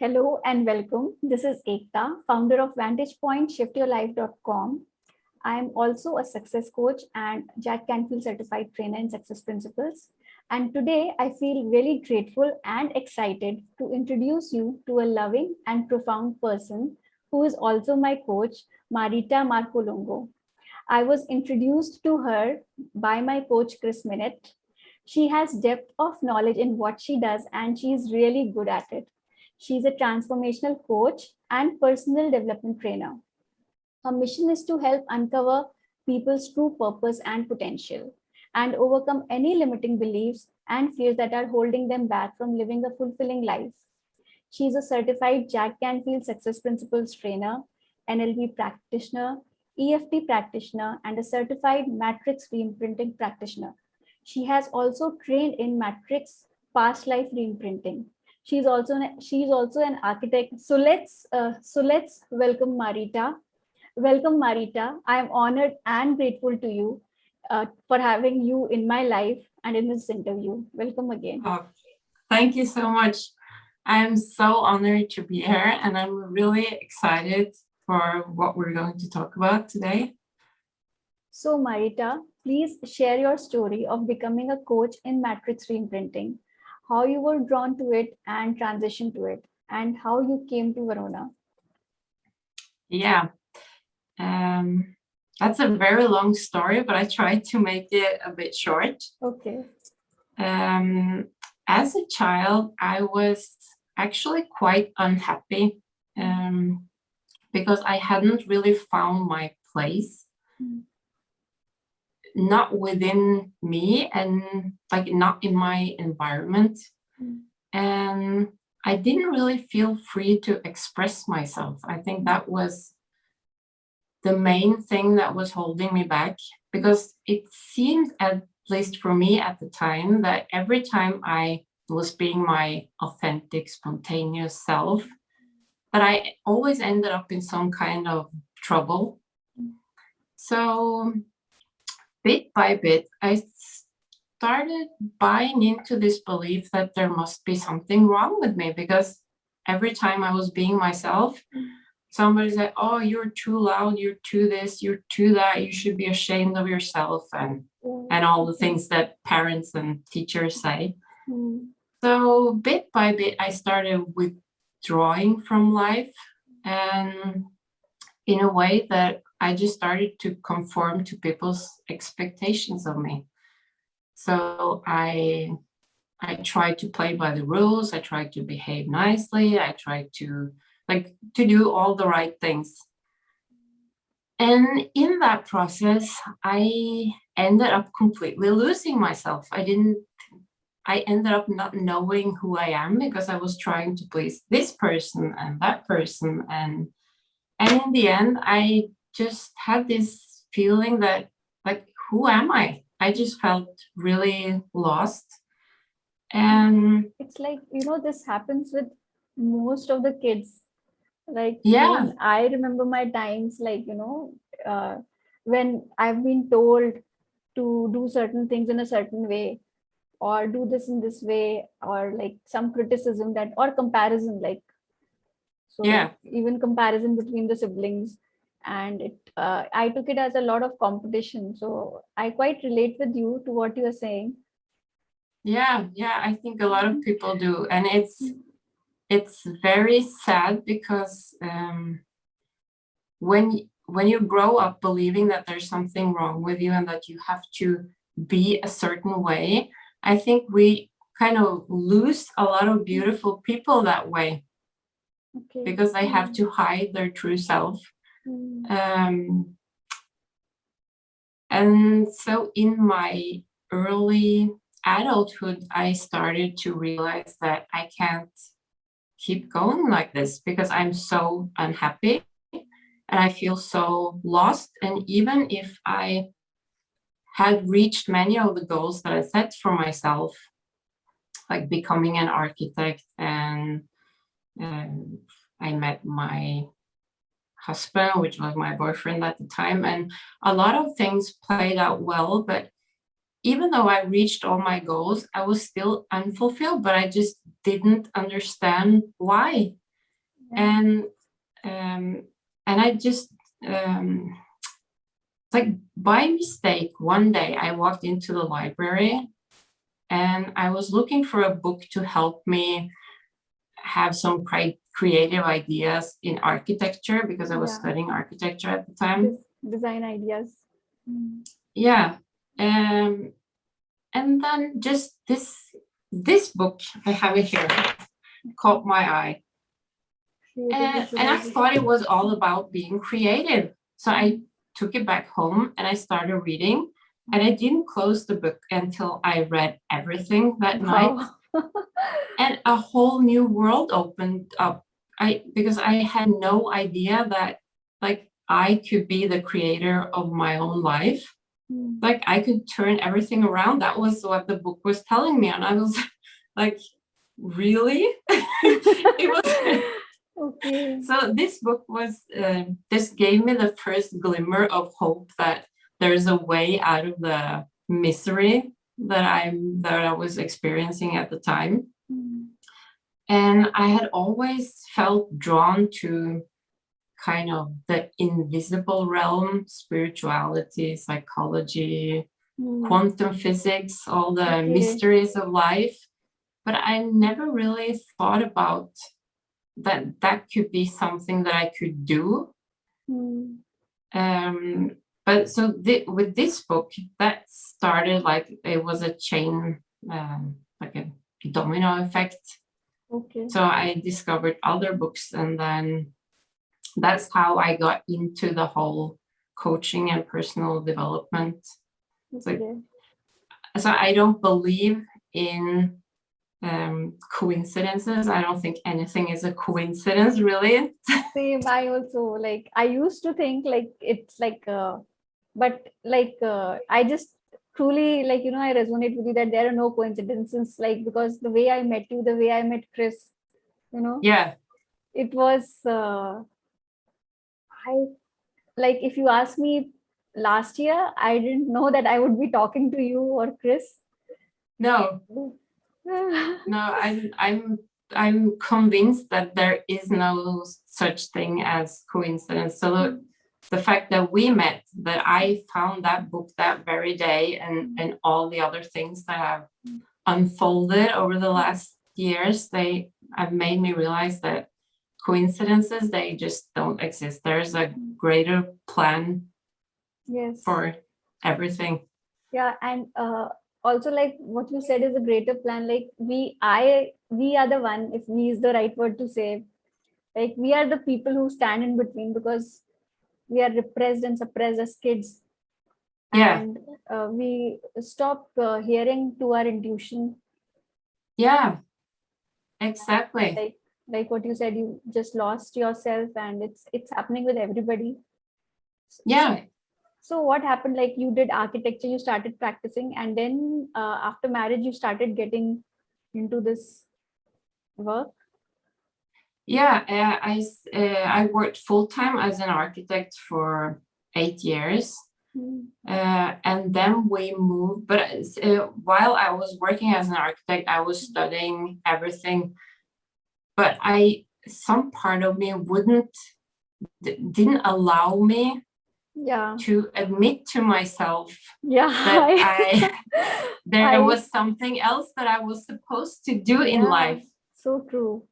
Hello and welcome. This is Ekta, founder of VantagePointShiftYourLife.com. I am also a success coach and Jack Canfield certified trainer in success principles. And today I feel really grateful and excited to introduce you to a loving and profound person who is also my coach, Marita Marcolongo. I was introduced to her by my coach, Chris Minette. She has depth of knowledge in what she does, and she is really good at it. She's a transformational coach and personal development trainer. Her mission is to help uncover people's true purpose and potential and overcome any limiting beliefs and fears that are holding them back from living a fulfilling life. She's a certified Jack Canfield Success Principles trainer, NLP practitioner, EFT practitioner, and a certified matrix reimprinting practitioner. She has also trained in matrix past life reimprinting. She's also an architect. So let's welcome Marita. Welcome, Marita. I am honored and grateful to you for having you in my life and in this interview. Welcome again. Oh, thank you so much. I am so honored to be here, and I'm really excited for what we're going to talk about today. So, Marita, please share your story of becoming a coach in matrix reimprinting, how you were drawn to it and transitioned to it, and how you came to Verona. Yeah, that's a very long story, but I tried to make it a bit short. Okay. As a child, I was actually quite unhappy because I hadn't really found my place. Not within me and like not in my environment. And I didn't really feel free to express myself. I think that was the main thing that was holding me back, because it seemed, at least for me at the time, that every time I was being my authentic, spontaneous self, that I always ended up in some kind of trouble. So bit by bit, I started buying into this belief that there must be something wrong with me, because every time I was being myself, somebody said, oh, you're too loud, you're too this, you're too that, you should be ashamed of yourself, and all the things that parents and teachers say. So bit by bit, I started withdrawing from life, and in a way that I just started to conform to people's expectations of me. So I tried to play by the rules. I tried to behave nicely. I tried to do all the right things. And in that process, I ended up completely losing myself. I ended up not knowing who I am, because I was trying to please this person and that person. And in the end, I just had this feeling that, like, who am I? I just felt really lost. And it's like, this happens with most of the kids. Like, yeah, I remember my times, like, when I've been told to do certain things in a certain way, or do this in this way, or like some criticism that, or comparison, like, so yeah, even comparison between the siblings. And I took it as a lot of competition. So I quite relate with you to what you are saying. yeah. I think a lot of people do. And it's very sad, because when you grow up believing that there's something wrong with you and that you have to be a certain way, I think we kind of lose a lot of beautiful people that way, because they have to hide their true self. And so in my early adulthood, I started to realize that I can't keep going like this, because I'm so unhappy and I feel so lost. And even if I had reached many of the goals that I set for myself, like becoming an architect, and I met my husband, which was my boyfriend at the time, and a lot of things played out well. But even though I reached all my goals, I was still unfulfilled, but I just didn't understand why. And I just like by mistake one day I walked into the library and I was looking for a book to help me have some creative ideas in architecture, because I was studying architecture at the time. Design ideas. Yeah. And then just this book, I have it here, caught my eye. And I thought it was all about being creative. So I took it back home and I started reading, and I didn't close the book until I read everything that night. And a whole new world opened up. Because I had no idea that like I could be the creator of my own life. Like I could turn everything around. That was what the book was telling me. And I was like, really? It was okay. So this book was this gave me the first glimmer of hope that there's a way out of the misery that I was experiencing at the time. And I had always felt drawn to kind of the invisible realm, spirituality, psychology, quantum physics, all the mysteries of life. But I never really thought about that could be something that I could do. But so with this book, that started like it was a chain, like a domino effect. Okay. So I discovered other books, and then that's how I got into the whole coaching and personal development. Okay. So I don't believe in coincidences. I don't think anything is a coincidence, really. Same. I also like. I used to think like it's like, but like I just truly like I resonate with you that there are no coincidences. Like because the way I met you, the way I met Chris, yeah, it was. I like if you ask me last year, I didn't know that I would be talking to you or Chris. No. No, I'm convinced that there is no such thing as coincidence. So the fact that we met, that I found that book that very day, and all the other things that have unfolded over the last years, they have made me realize that coincidences, they just don't exist. There's a greater plan for everything. Yeah, and also like what you said is a greater plan. Like we are the one, if we is the right word to say, like we are the people who stand in between, because we are repressed and suppressed as kids. Yeah. And we stop hearing to our intuition. Yeah, exactly. Like what you said, you just lost yourself, and it's happening with everybody. Yeah. So what happened? Like you did architecture, you started practicing, and then after marriage, you started getting into this work. Yeah, I worked full-time as an architect for 8 years. And then we moved, but while I was working as an architect, I was studying everything, but some part of me didn't allow me to admit to myself that there was something else that I was supposed to do in life. So true.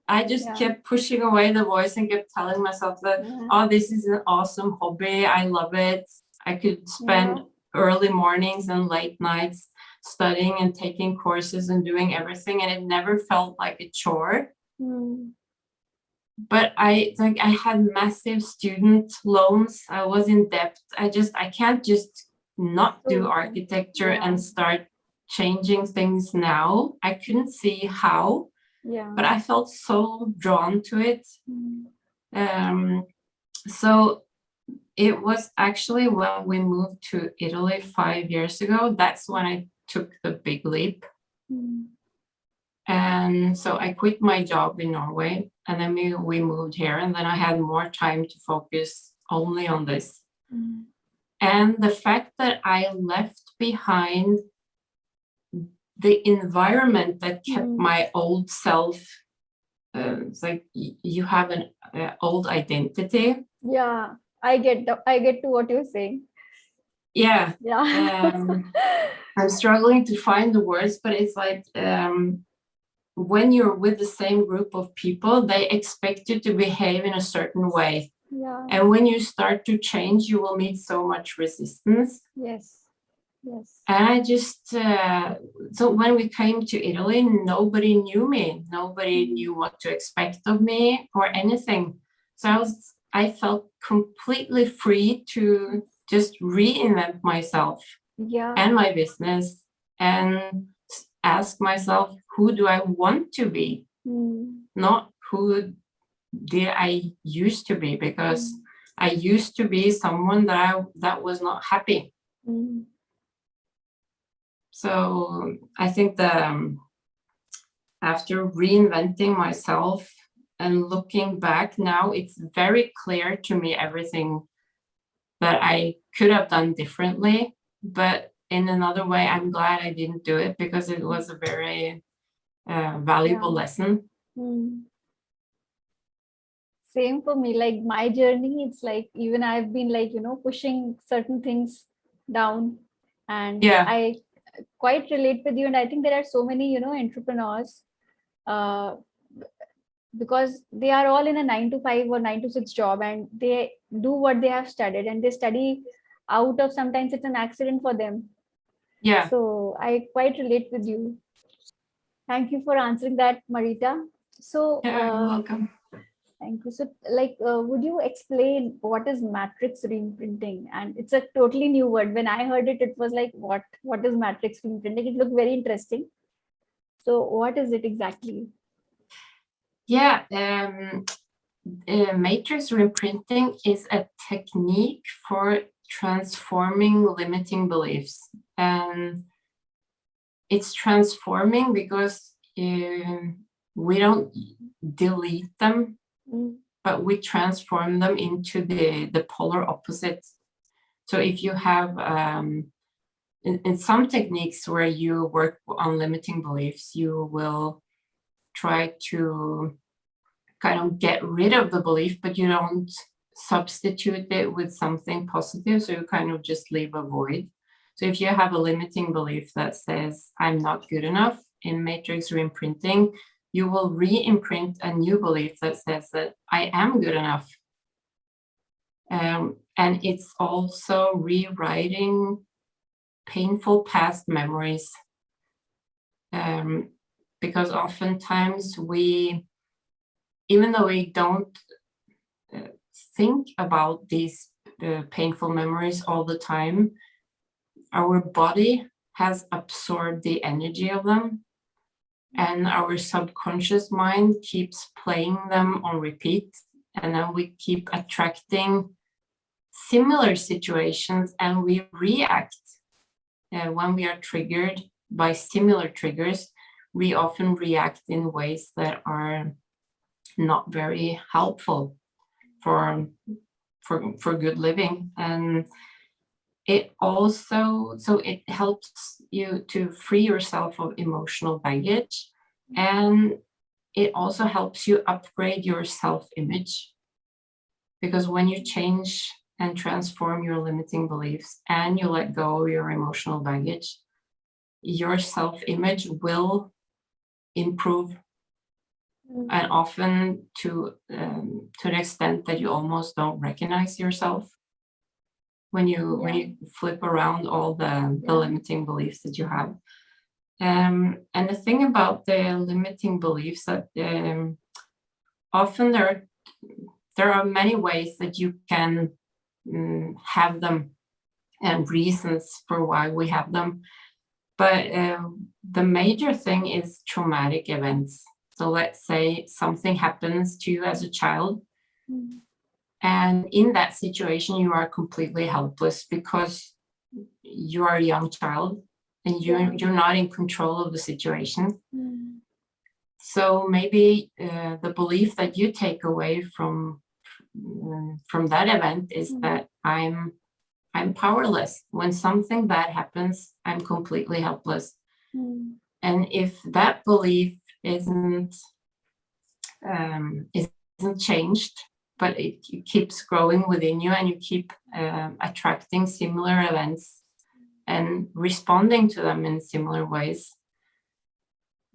I just kept pushing away the voice and kept telling myself that, oh, this is an awesome hobby. I love it. I could spend early mornings and late nights studying and taking courses and doing everything. And it never felt like a chore. But I had massive student loans. I was in debt. I can't just not do architecture and start changing things now. I couldn't see how. Yeah. But I felt so drawn to it. So it was actually when we moved to Italy 5 years ago, that's when I took the big leap. And so I quit my job in Norway, and then we moved here, and then I had more time to focus only on this. And the fact that I left behind the environment that kept my old self it's like you have an old identity. Yeah, I get to what you're saying. Yeah. Yeah. I'm struggling to find the words, but it's like when you're with the same group of people, they expect you to behave in a certain way. Yeah. And when you start to change, you will meet so much resistance. Yes. Yes. And I just, so when we came to Italy, nobody knew me. Nobody knew what to expect of me or anything. So I felt completely free to just reinvent myself. Yeah. And my business and ask myself, who do I want to be? Not who did I used to be, because I used to be someone that was not happy. So I think that after reinventing myself and looking back now, it's very clear to me everything that I could have done differently. But in another way, I'm glad I didn't do it, because it was a very valuable lesson. Same for me. Like my journey, it's like even I've been like, pushing certain things down, and Yeah. I quite relate with you. And I think there are so many, entrepreneurs, because they are all in a 9 to 5 or 9 to 6 job, and they do what they have studied, and they study out of, sometimes it's an accident for them. Yeah. So I quite relate with you. Thank you for answering that, Marita. So you're welcome. Thank you. So, would you explain what is matrix reimprinting? And it's a totally new word. When I heard it, it was like, what is matrix reimprinting? It looked very interesting. So, what is it exactly? Yeah, matrix reimprinting is a technique for transforming limiting beliefs, and it's transforming because we don't delete them, but we transform them into the polar opposite. So if you have in some techniques where you work on limiting beliefs, you will try to kind of get rid of the belief, but you don't substitute it with something positive. So you kind of just leave a void. So if you have a limiting belief that says, I'm not good enough, in matrix reimprinting, you will re-imprint a new belief that says that I am good enough. And it's also rewriting painful past memories. Because oftentimes even though we don't think about these painful memories all the time, our body has absorbed the energy of them, and our subconscious mind keeps playing them on repeat, and then we keep attracting similar situations, and we react when we are triggered by similar triggers. We often react in ways that are not very helpful for good living. And it also, so it helps you to free yourself of emotional baggage, and it also helps you upgrade your self-image, because when you change and transform your limiting beliefs and you let go of your emotional baggage, your self-image will improve, and often to an extent that you almost don't recognize yourself when you flip around all the limiting beliefs that you have. And the thing about the limiting beliefs that often there are many ways that you can have them, and reasons for why we have them. But the major thing is traumatic events. So let's say something happens to you as a child, and in that situation, you are completely helpless because you are a young child and you're not in control of the situation. So maybe the belief that you take away from that event is that I'm powerless. When something bad happens, I'm completely helpless. And if that belief isn't isn't changed, but it keeps growing within you, and you keep attracting similar events and responding to them in similar ways,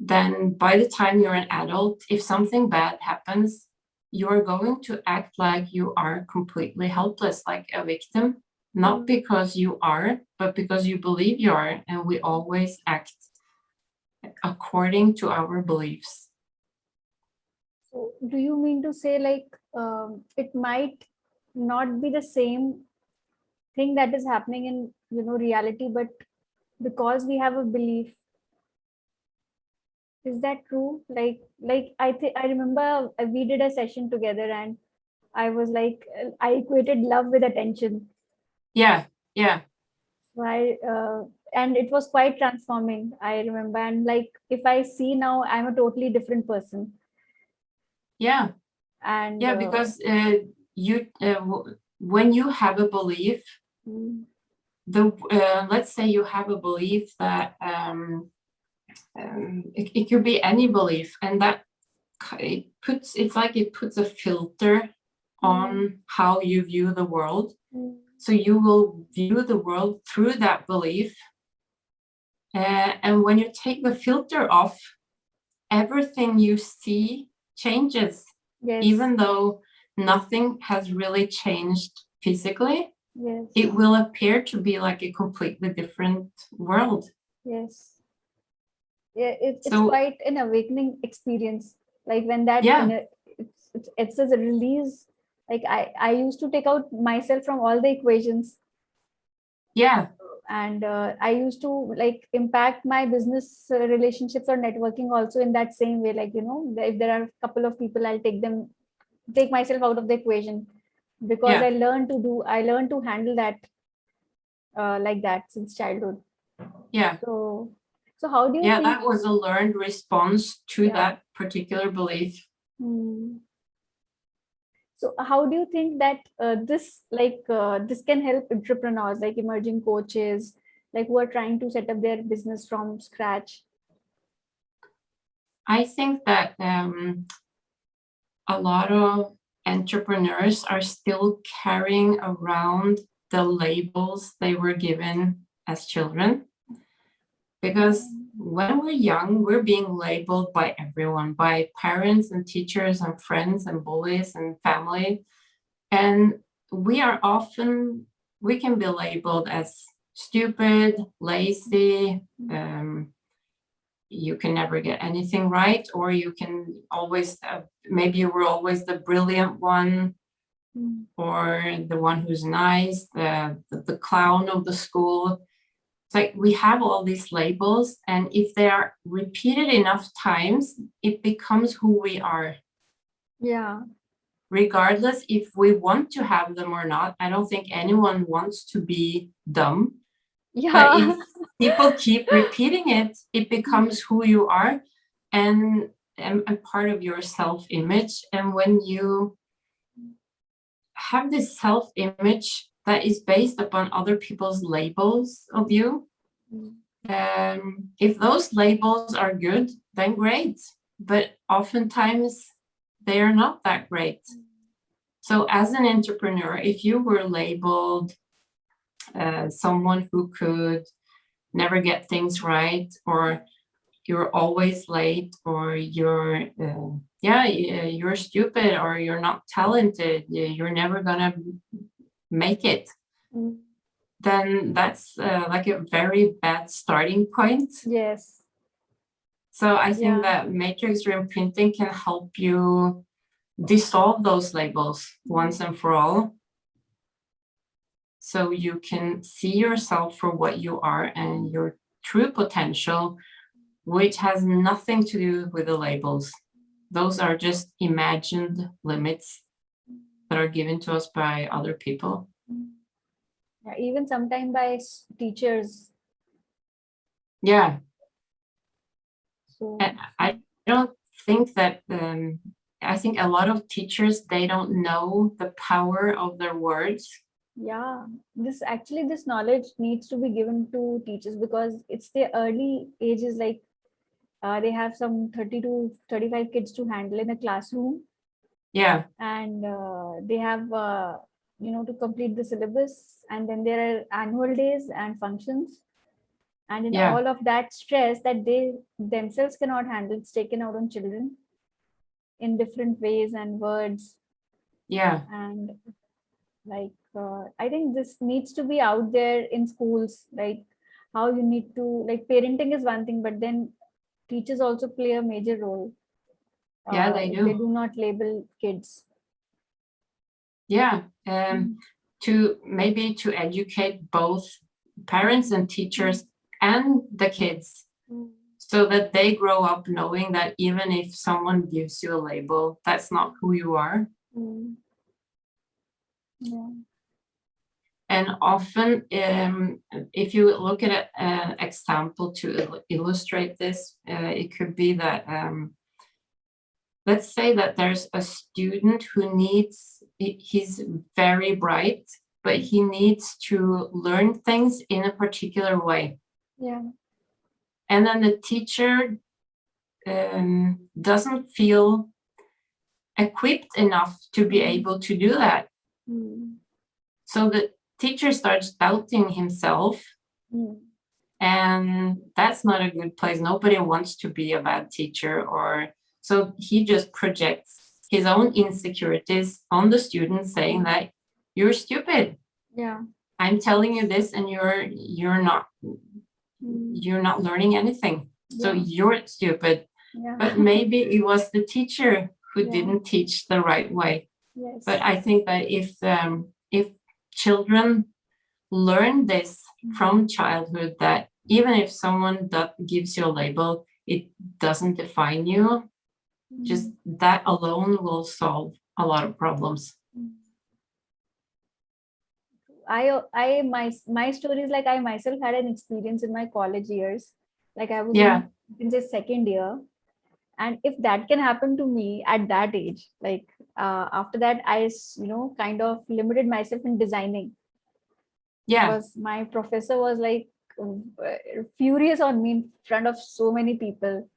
then by the time you're an adult, if something bad happens, you're going to act like you are completely helpless, like a victim, not because you are, but because you believe you are, and we always act according to our beliefs. So do you mean to say like it might not be the same thing that is happening in reality, but because we have a belief? Is that true? Like I remember we did a session together, and I was like, I equated love with attention. Yeah. So and it was quite transforming, I remember. And like, if I see now, I'm a totally different person. Yeah. And Because you when you have a belief, let's say you have a belief that it could be any belief, and that it puts a filter on how you view the world. So you will view the world through that belief, and when you take the filter off, everything you see changes. yes, Even though nothing has really changed physically, yes, it will appear to be like a completely different world. yes. Yeah, it's So quite an awakening experience. Like when that yeah, it's as a release. Like I used to take out myself from all the equations, yeah, and I used to like impact my business relationships or networking also in that same way. Like if there are a couple of people, I'll take myself out of the equation, because yeah, I learned to handle that like that since childhood. yeah. So how do you Yeah, think? that was a learned response to Yeah. that particular belief. Hmm. So how do you think that this can help entrepreneurs, like emerging coaches, like who are trying to set up their business from scratch? I think that a lot of entrepreneurs are still carrying around the labels they were given as children. Because when we're young, we're being labeled by everyone, by parents and teachers and friends and bullies and family. And we can be labeled as stupid, lazy, you can never get anything right, or you can always, maybe you were always the brilliant one, or the one who's nice, the clown of the school. It's like we have all these labels, and if they are repeated enough times, it becomes who we are. Yeah. Regardless if we want to have them or not. I don't think anyone wants to be dumb. But Yeah. if people keep repeating it, it becomes who you are, and a part of your self-image. And when you have this self-image that is based upon other people's labels of you, if those labels are good, then great. But oftentimes they are not that great. So as an entrepreneur, if you were labeled someone who could never get things right, or you're always late, or you're stupid, or you're not talented, you're never gonna make it, then that's like a very bad starting point. Yes. So I think Yeah. that matrix reimprinting can help you dissolve those labels once and for all, so you can see yourself for what you are and your true potential, which has nothing to do with the labels. Those are just imagined limits that are given to us by other people. Yeah, even sometimes by teachers. Yeah. So And I don't think that, I think a lot of teachers, they don't know the power of their words. yeah, this knowledge needs to be given to teachers, because it's their early ages. Like they have some 30 to 35 kids to handle in a classroom, Yeah. and they have to complete the syllabus, and then there are annual days and functions, and in Yeah. all of that stress that they themselves cannot handle, it's taken out on children in different ways and words. Yeah. And like I think this needs to be out there in schools, like how you need to, like, parenting is one thing, but then teachers also play a major role Yeah, they if they do. do not label kids. Yeah. To maybe to educate both parents and teachers and the kids, so that they grow up knowing that even if someone gives you a label, that's not who you are. Yeah. And often, if you look at an example to illustrate this, it could be that, let's say that there's a student who he's very bright, but he needs to learn things in a particular way. Yeah. And then the teacher doesn't feel equipped enough to be able to do that. So the teacher starts doubting himself, and that's not a good place. Nobody wants to be a bad teacher, so he just projects his own insecurities on the student, saying that you're stupid. Yeah. I'm telling you this, and you're not learning anything. So you're stupid. Yeah. But maybe it was the teacher who didn't teach the right way. Yes. But I think that if children learn this from childhood, that even if someone gives you a label, it doesn't define you. Just that alone will solve a lot of problems. My story is like I myself had an experience in my college years. Like I was in the second year, and if that can happen to me at that age, like after that I kind of limited myself in designing. Because my professor was like furious on me in front of so many people,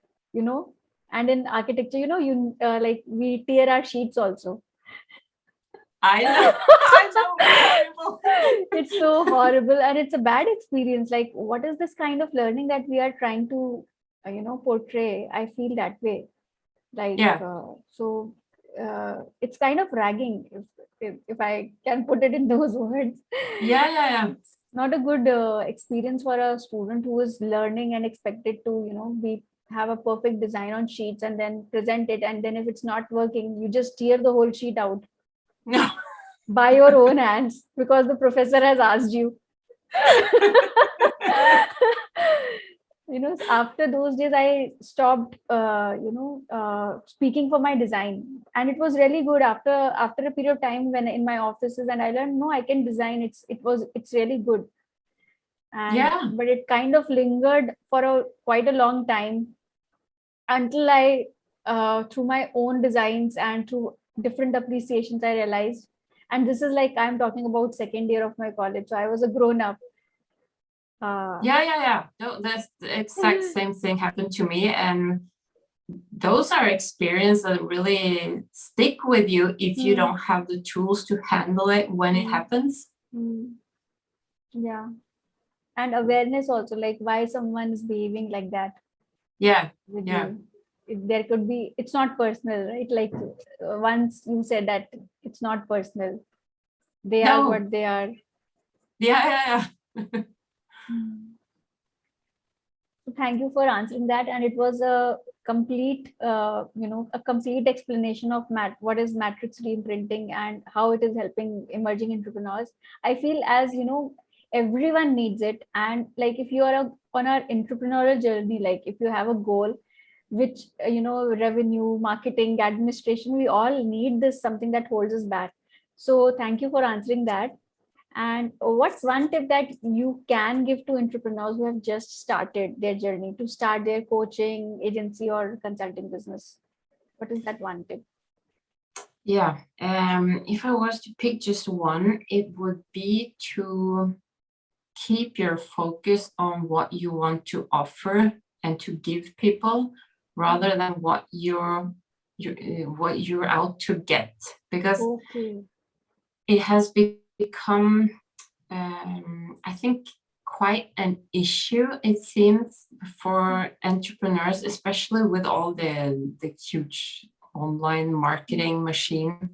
and in architecture, like we tear our sheets also. I know. I know. It's so horrible, and it's a bad experience. Like, what is this kind of learning that we are trying to portray? I feel that way. Like, it's kind of ragging, if I can put it in those words. Yeah. It's not a good experience for a student who is learning and expected to have a perfect design on sheets and then present it, and then if it's not working, you just tear the whole sheet out. No. By your own hands, because the professor has asked you. After those days I stopped speaking for my design, and it was really good after a period of time when in my offices, and I learned, no, I can design. It's really good. And but it kind of lingered for quite a long time, until I through my own designs and through different appreciations, I realized, and this is like I'm talking about second year of my college, so I was a grown up. Yeah. No, that's the exact same thing happened to me, and those are experiences that really stick with you if you don't have the tools to handle it when it happens. Yeah. And awareness also, like why someone is behaving like that. With you. There could be, it's not personal, right? Like once you said that it's not personal, they are what they are. Yeah. So thank you for answering that, and it was a complete explanation of what is matrix reimprinting and how it is helping emerging entrepreneurs. I feel, as everyone needs it, and like if you are on our entrepreneurial journey, like if you have a goal, which revenue, marketing, administration, we all need this, something that holds us back. So thank you for answering that. And what's one tip that you can give to entrepreneurs who have just started their journey to start their coaching agency or consulting business? What is that one tip? Yeah. If I was to pick just one, it would be to keep your focus on what you want to offer and to give people rather than what you're out to get, because it has become I think quite an issue, it seems, for entrepreneurs, especially with all the huge online marketing machine,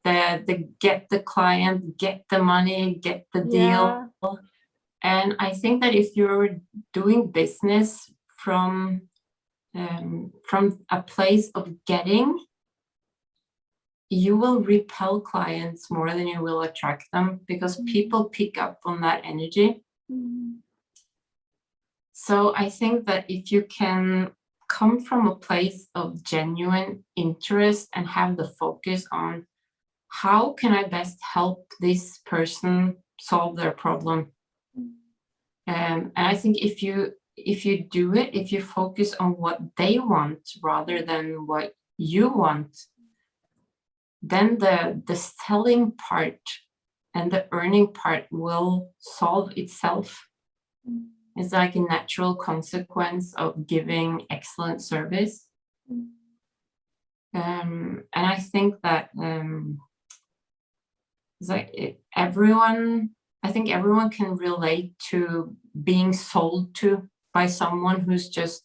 the get the client, get the money, get the deal. And I think that if you're doing business from a place of getting, you will repel clients more than you will attract them, because people pick up on that energy. So I think that if you can come from a place of genuine interest and have the focus on how can I best help this person solve their problem. And I think if you do it, if you focus on what they want rather than what you want, then the selling part and the earning part will solve itself. It's like a natural consequence of giving excellent service. And I think that it's like everyone can relate to being sold to by someone who's just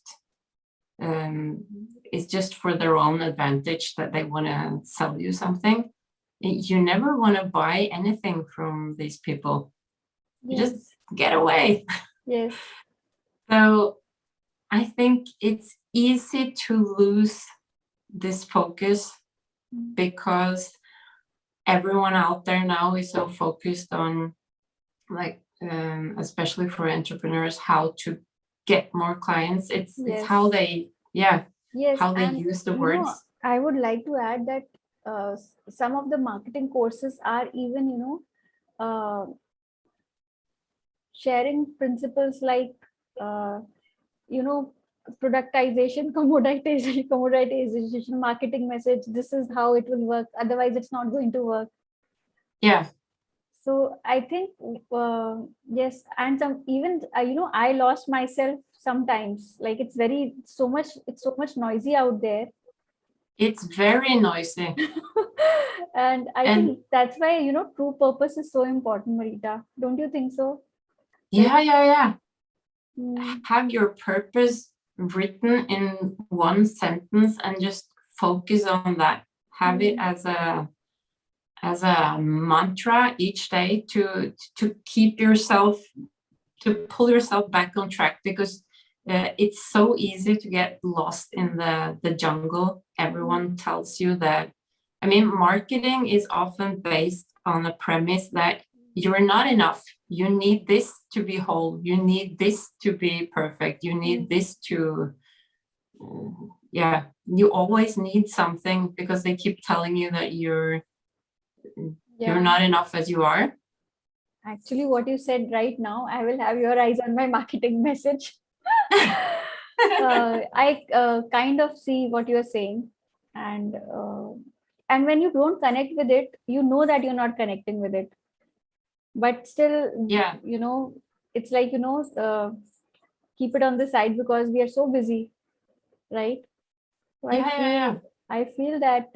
it's just for their own advantage, that they want to sell you something. You never want to buy anything from these people. You just get away. Yes. So I think it's easy to lose this focus because everyone out there now is so focused on, like, especially for entrepreneurs, how to get more clients. It's how they how they use the words. I would like to add that some of the marketing courses are even sharing principles like productization, commoditization, marketing message. This is how it will work, otherwise it's not going to work. So I think yes, and some even I lost myself sometimes. Like it's so much noisy out there. It's very noisy. And I think that's why true purpose is so important, Marita. Don't you think so? Yeah. Have your purpose written in one sentence and just focus on that. Have it as a mantra each day to keep yourself, to pull yourself back on track, because it's so easy to get lost in the jungle. Everyone tells you that. I mean, marketing is often based on a premise that you're not enough. You need this to be whole. You need this to be perfect. You need this to, you always need something, because they keep telling you that you're not enough as you are. Actually, what you said right now, I will have your eyes on my marketing message. I kind of see what you're saying, and when you don't connect with it, you know that you're not connecting with it, but still, it's like keep it on the side because we are so busy, right? So I feel that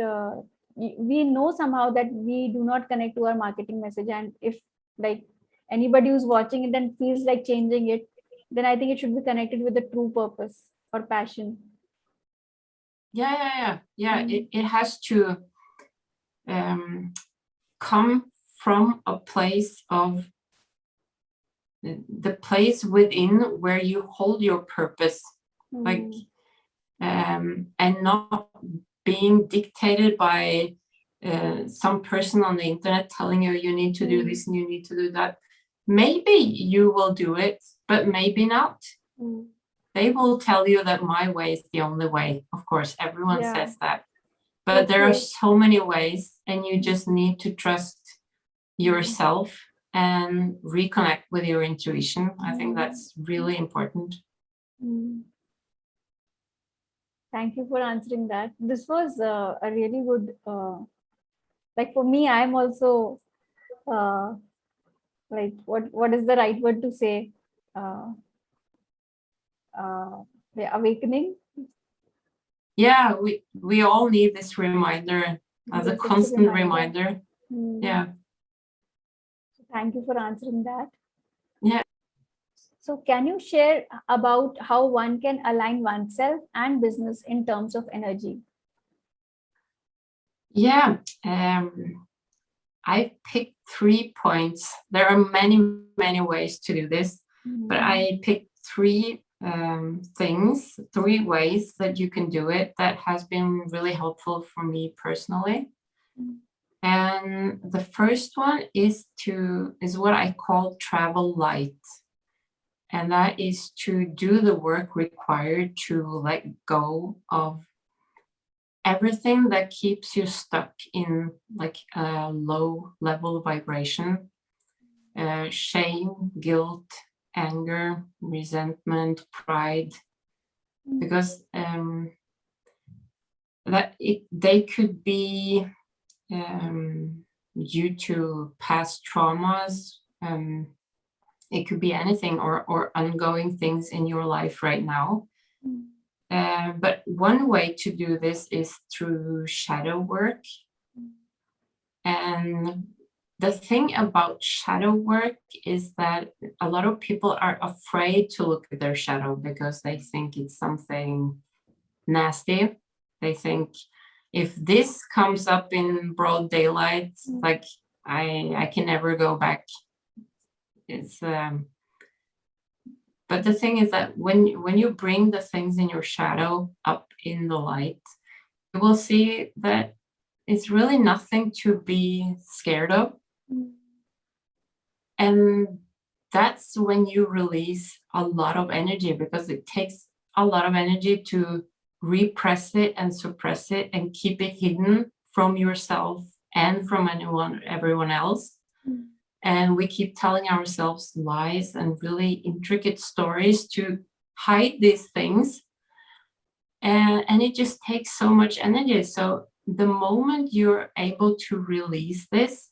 we know somehow that we do not connect to our marketing message, and if like anybody who's watching it and feels like changing it, then I think it should be connected with the true purpose or passion. It has to come from a place of the place within where you hold your purpose, like and not being dictated by some person on the internet telling you you need to do this and you need to do that. Maybe you will do it, but maybe not. They will tell you that my way is the only way. Of course, everyone says that. But there are so many ways, and you just need to trust yourself and reconnect with your intuition. I think that's really important. Thank you for answering that. This was a really good, like for me, I'm also like, what is the right word to say? the awakening. Yeah, we all need this reminder as a Yes, it's a constant reminder. reminder. Yeah. Thank you for answering that. Yeah. So can you share about how one can align oneself and business in terms of energy? Yeah. I picked 3 points. There are many, many ways to do this, but I picked 3 things, 3 ways that you can do it that has been really helpful for me personally. And the first one is what I call travel light. And that is to do the work required to let go of everything that keeps you stuck in like a low level vibration, shame, guilt, anger, resentment, pride, because they could be due to past traumas. It could be anything or ongoing things in your life right now. But one way to do this is through shadow work. And the thing about shadow work is that a lot of people are afraid to look at their shadow because they think it's something nasty. They think if this comes up in broad daylight, like I can never go back. It's but the thing is that when you bring the things in your shadow up in the light, you will see that it's really nothing to be scared of. And that's when you release a lot of energy, because it takes a lot of energy to repress it and suppress it and keep it hidden from yourself and from everyone else. And we keep telling ourselves lies and really intricate stories to hide these things. And it just takes so much energy. So the moment you're able to release this,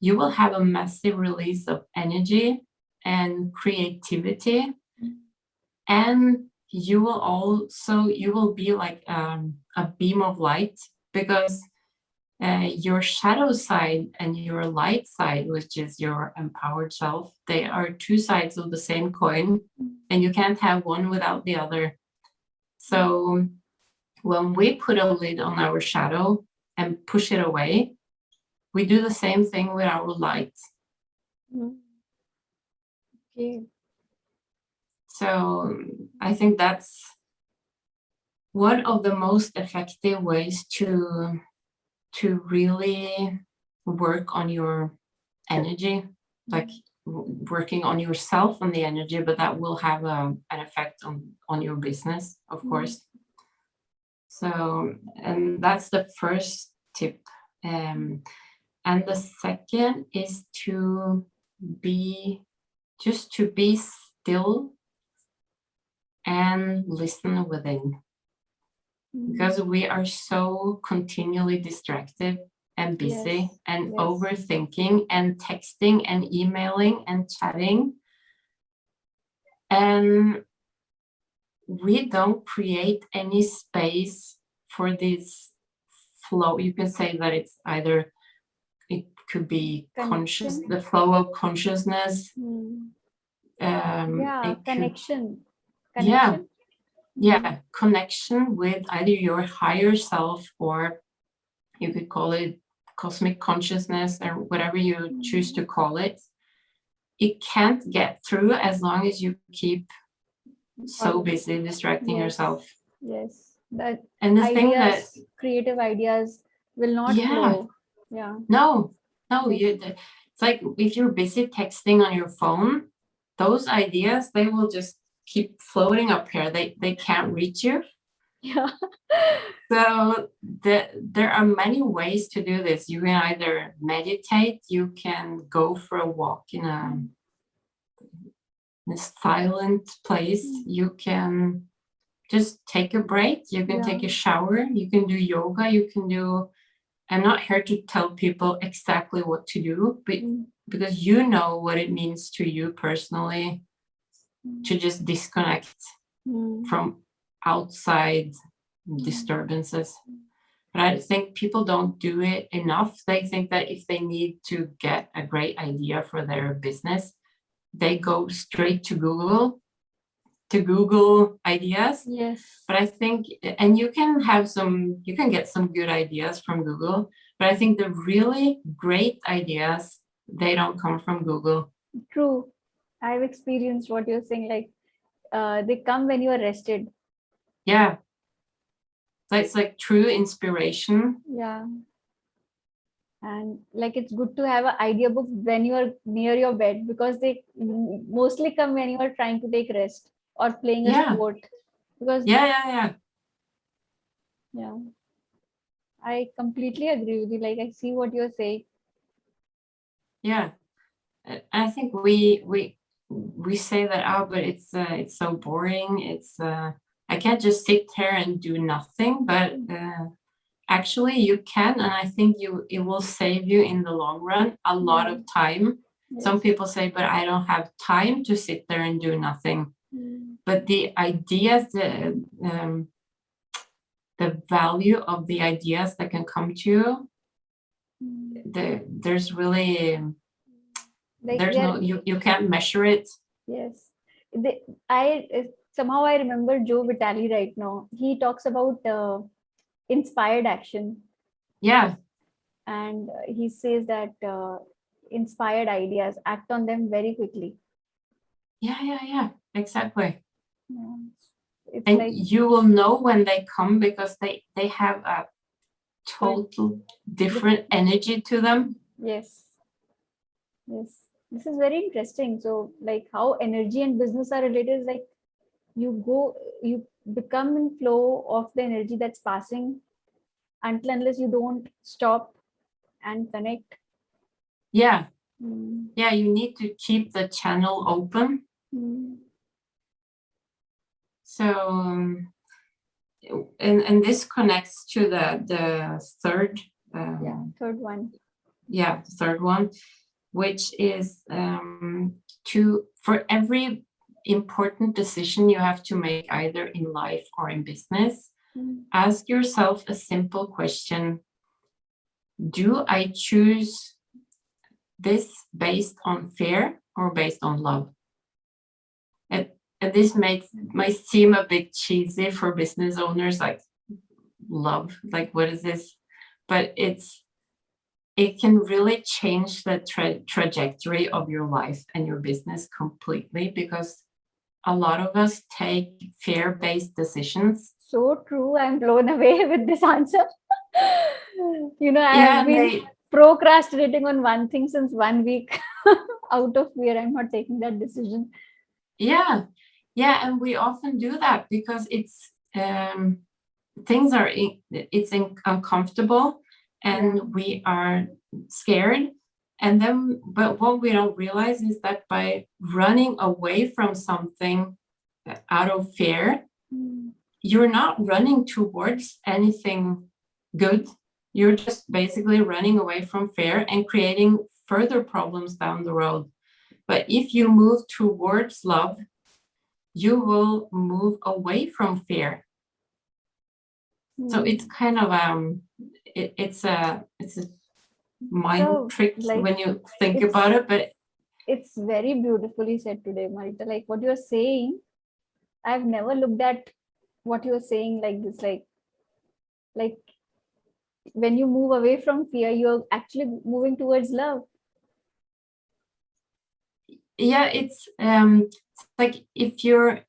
you will have a massive release of energy and creativity. And you will be like a beam of light, because your shadow side and your light side, which is your empowered self, they are 2 sides of the same coin, and you can't have one without the other. So when we put a lid on our shadow and push it away, we do the same thing with our light. Okay. So I think that's one of the most effective ways to really work on your energy, like working on yourself and the energy, but that will have an effect on your business, of course. So, and that's the first tip. And the second is to be still and listen within, because we are so continually distracted and busy and overthinking and texting and emailing and chatting, and we don't create any space for this flow. You can say that it's either, it could be the flow of consciousness. Connection. Connection with either your higher self, or you could call it cosmic consciousness, or whatever you choose to call it. It can't get through as long as you keep so busy distracting yourself. Yes, that and the ideas, thing that creative ideas will not flow. No, it's like if you're busy texting on your phone, those ideas, they will just keep floating up here. They can't reach you. So there are many ways to do this. You can either meditate, you can go for a walk in a silent place, you can just take a break, you can take a shower, you can do yoga, you can do. I'm not here to tell people exactly what to do, but because you know what it means to you personally to just disconnect from outside disturbances. But I think people don't do it enough. They think that if they need to get a great idea for their business, they go straight to Google ideas. Yes. But I think, and you can get some good ideas from Google, but I think the really great ideas, they don't come from Google. True. I've experienced what you're saying, like they come when you are rested. Yeah. So it's like true inspiration. Yeah. And like it's good to have an idea book when you are near your bed, because they mostly come when you are trying to take rest or playing a sport. Because yeah. I completely agree with you. Like I see what you're saying. Yeah. I think we say that, but it's so boring. It's I can't just sit here and do nothing, but actually you can, and I think it will save you in the long run a lot of time. Yes. Some people say, but I don't have time to sit there and do nothing. But the ideas, the value of the ideas that can come to you, there's really like there's no you can't measure it. Yes. Somehow I remember Joe Vitale right now. He talks about inspired action. Yeah. And he says that inspired ideas, act on them very quickly. Yeah. Exactly. Yeah. And like, you will know when they come, because they have a total different energy to them. Yes. This is very interesting. So like how energy and business are related is like you become in flow of the energy that's passing until unless you don't stop and connect. Yeah. Yeah, you need to keep the channel open. So and this connects to the third third one. Yeah, the third one, which is for every important decision you have to make, either in life or in business, ask yourself a simple question: do I choose this based on fear or based on love? And this might seem a bit cheesy for business owners, like love, like what is this? But it can really change the trajectory of your life and your business completely, because a lot of us take fear-based decisions. So true. I'm blown away with this answer. I've been procrastinating on one thing since 1 week. Out of fear, I'm not taking that decision. Yeah, and we often do that because it's things are uncomfortable, and we are scared. And then, but what we don't realize is that by running away from something out of fear, you're not running towards anything good. You're just basically running away from fear and creating further problems down the road. But if you move towards love, you will move away from fear. So it's kind of it's a mind trick, like, when you think about it, but it's very beautifully said today, Marita. Like what you're saying, I've never looked at what you're saying like this. Like when you move away from fear, you're actually moving towards love. Yeah, it's like if you're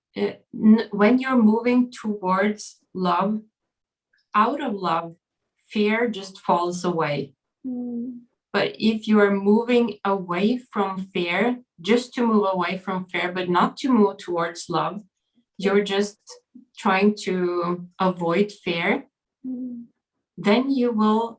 when you're moving towards love, out of love, fear just falls away. But if you are moving away from fear, just to move away from fear, but not to move towards love, you're just trying to avoid fear, then you're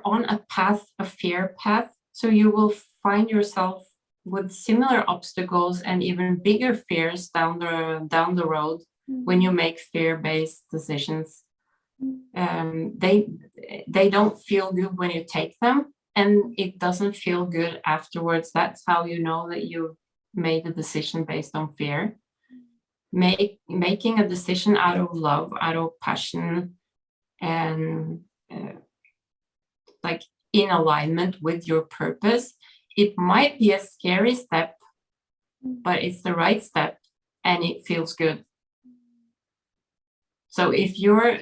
on a path, a fear path. So you will find yourself with similar obstacles and even bigger fears down the road when you make fear-based decisions. They don't feel good when you take them, and it doesn't feel good afterwards. That's how you know that you made a decision based on fear. making a decision out of love, out of passion, and like in alignment with your purpose. It might be a scary step, but it's the right step and it feels good. So if your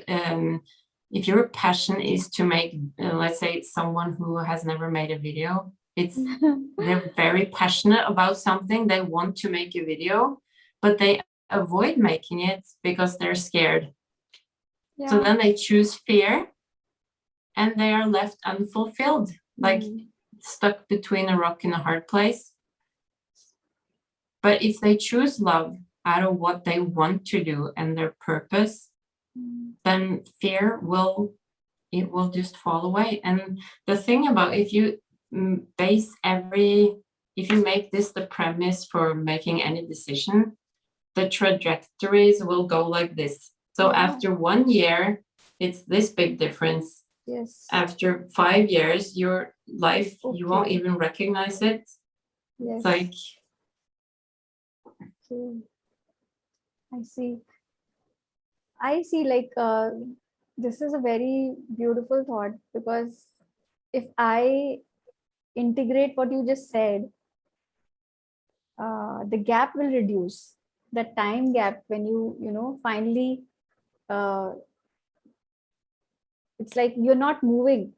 passion is to make, let's say it's someone who has never made a video, they're very passionate about something, they want to make a video, but they avoid making it because they're scared. Yeah. So then they choose fear and they are left unfulfilled, like stuck between a rock and a hard place. But if they choose love out of what they want to do and their purpose, then fear will just fall away. And the thing about if you make this the premise for making any decision, the trajectories will go like this. So after 1 year, it's this big difference. Yes. After 5 years, your life, you won't even recognize it. Yes. It's like, I see, like, this is a very beautiful thought, because if I integrate what you just said, the gap will reduce. The time gap when you finally, it's like you're not moving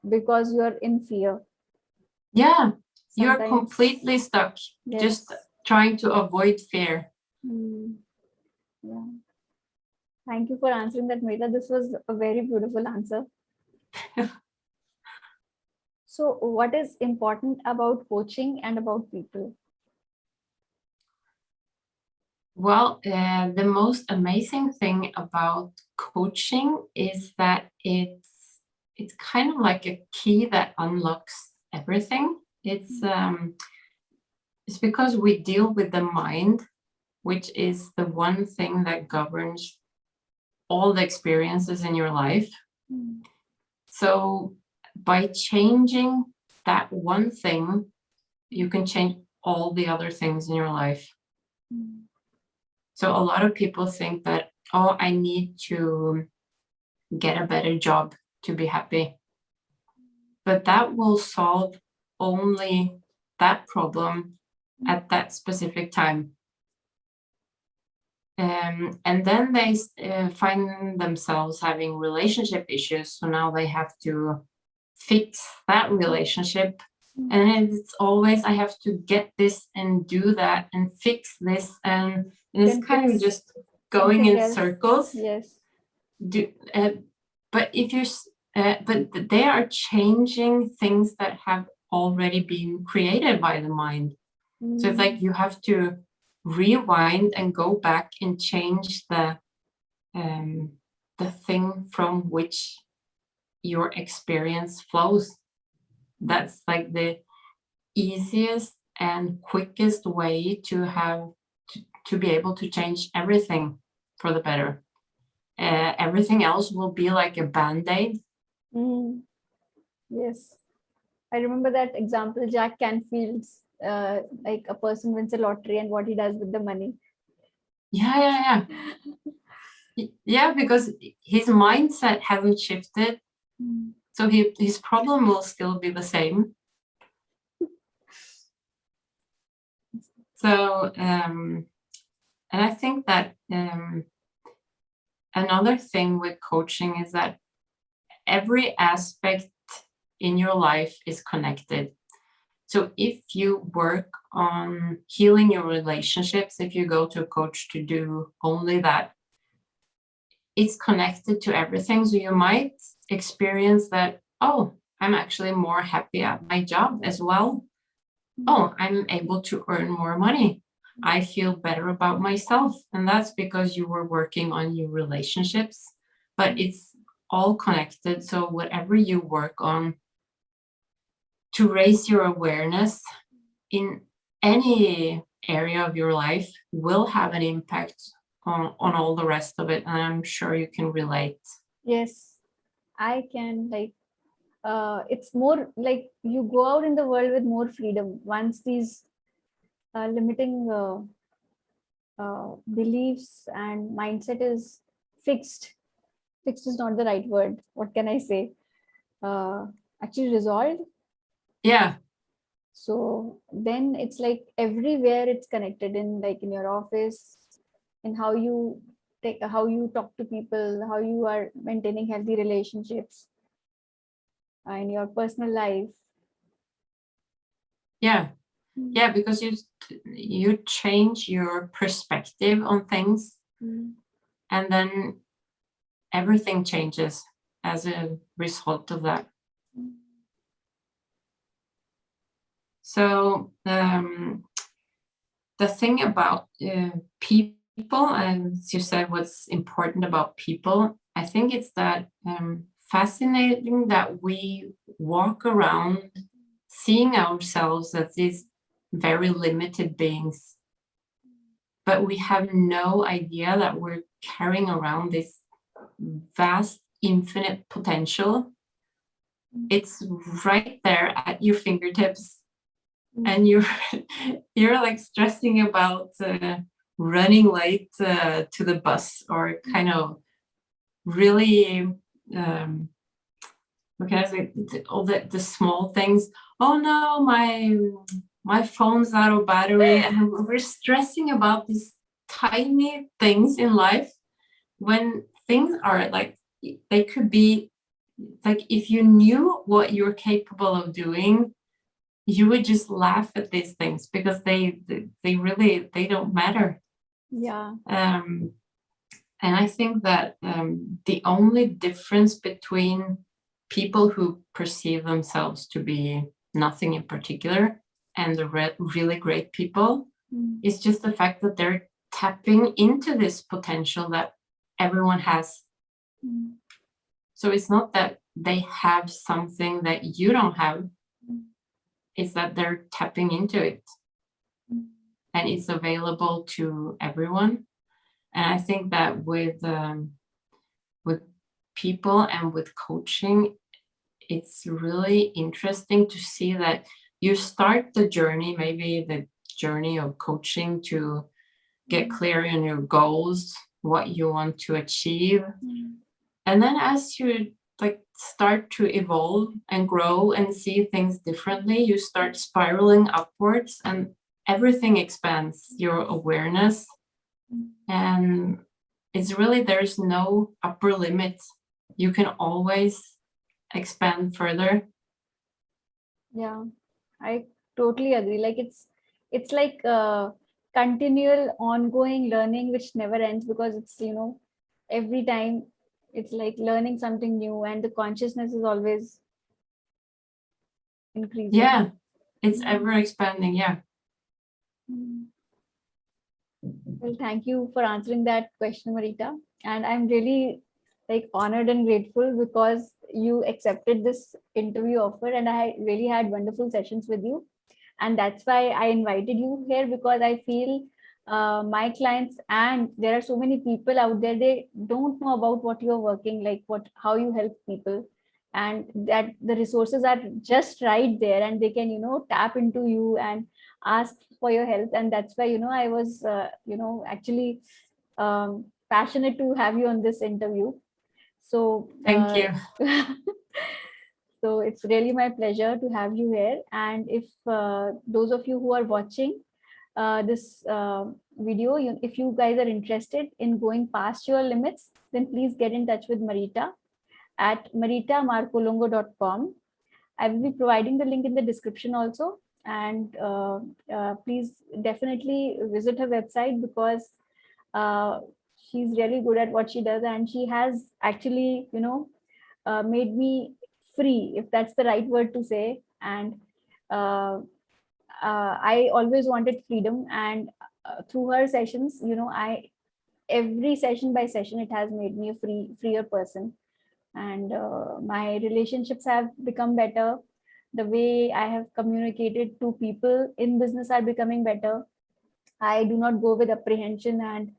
because you're in fear. Yeah, you're completely stuck, just trying to avoid fear. Yeah. Thank you for answering that, Marita. This was a very beautiful answer. So what is important about coaching and about people? Well, the most amazing thing about coaching is that it's kind of like a key that unlocks everything. It's because we deal with the mind, which is the one thing that governs all the experiences in your life. So by changing that one thing, you can change all the other things in your life. So a lot of people think that, oh, I need to get a better job to be happy. But that will solve only that problem at that specific time. And then they find themselves having relationship issues. So now they have to fix that relationship. And it's always, I have to get this and do that and fix this. And it's kind of just going in circles. Yes. But if but they are changing things that have already been created by the mind. So it's like you have to rewind and go back and change the thing from which your experience flows. That's like the easiest and quickest way to be able to change everything for the better. Everything else will be like a band-aid. Yes, I remember that example, Jack Canfield's, like a person wins a lottery and what he does with the money. Yeah. Yeah, because his mindset hasn't shifted. So his problem will still be the same. So, and I think that another thing with coaching is that every aspect in your life is connected. So if you work on healing your relationships, if you go to a coach to do only that, it's connected to everything. So you might experience that, oh, I'm actually more happy at my job as well. Oh, I'm able to earn more money. I feel better about myself. And that's because you were working on your relationships, but it's all connected. So whatever you work on to raise your awareness in any area of your life will have an impact on all the rest of it. And I'm sure you can relate. Yes, I can. Like, it's more like you go out in the world with more freedom once these limiting beliefs and mindset is fixed. Fixed is not the right word. What can I say? Actually resolved. Yeah. So then it's like everywhere it's connected, in like in your office, in how you talk to people, how you are maintaining healthy relationships, in your personal life. Yeah. Yeah, because you change your perspective on things, and then everything changes as a result of that. So the thing about people, and as you said, what's important about people, I think it's that fascinating that we walk around seeing ourselves as these very limited beings, but we have no idea that we're carrying around this vast, infinite potential. It's right there at your fingertips, and you're like stressing about running late to the bus, or kind of really what can I say, all the small things. Oh no, my phone's out of battery, and we're stressing about these tiny things in life, when things are like, they could be like, if you knew what you're capable of doing, you would just laugh at these things, because they really, they don't matter. Yeah. And I think that the only difference between people who perceive themselves to be nothing in particular and the really great people is just the fact that they're tapping into this potential that everyone has. So it's not that they have something that you don't have, it's that they're tapping into it, and it's available to everyone. And I think that with people and with coaching, it's really interesting to see that you start the journey, maybe the journey of coaching, to get clear on your goals, what you want to achieve. And then as you like start to evolve and grow and see things differently, you start spiraling upwards, and everything expands your awareness. And it's really, there's no upper limit. You can always expand further. Yeah, I totally agree. Like it's like continual ongoing learning which never ends, because it's, every time it's like learning something new, and the consciousness is always increasing. Yeah, it's ever expanding. Yeah. Well, thank you for answering that question, Marita. And I'm really like honored and grateful because you accepted this interview offer, and I really had wonderful sessions with you. And that's why I invited you here, because I feel my clients, and there are so many people out there, they don't know about what you're working, like how you help people, and that the resources are just right there, and they can tap into you and ask for your help. And that's why I was actually passionate to have you on this interview. So Thank you. so it's really my pleasure to have you here. And if those of you who are watching this video, if you guys are interested in going past your limits, then please get in touch with Marita at maritamarcolongo.com. I will be providing the link in the description also. And please definitely visit her website, because she's really good at what she does, and she has actually made me free, if that's the right word to say. And I always wanted freedom, and through her sessions, I every session by session, it has made me a freer person. And my relationships have become better. The way I have communicated to people in business are becoming better. I do not go with apprehension and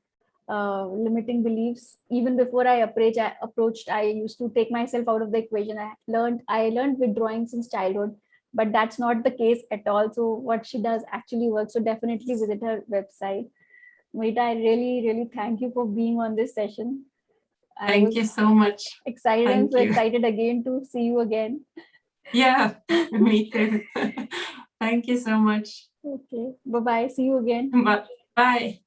limiting beliefs. Even before approached, I used to take myself out of the equation. I learned withdrawing since childhood, but that's not the case at all. So what she does actually works. So definitely visit her website. Marita, I really thank you for being on this session. Thank you so much. Excited. I'm Thank so you. excited again to see you again. Yeah, me too. Thank you so much. Okay. Bye-bye. See you again. Bye.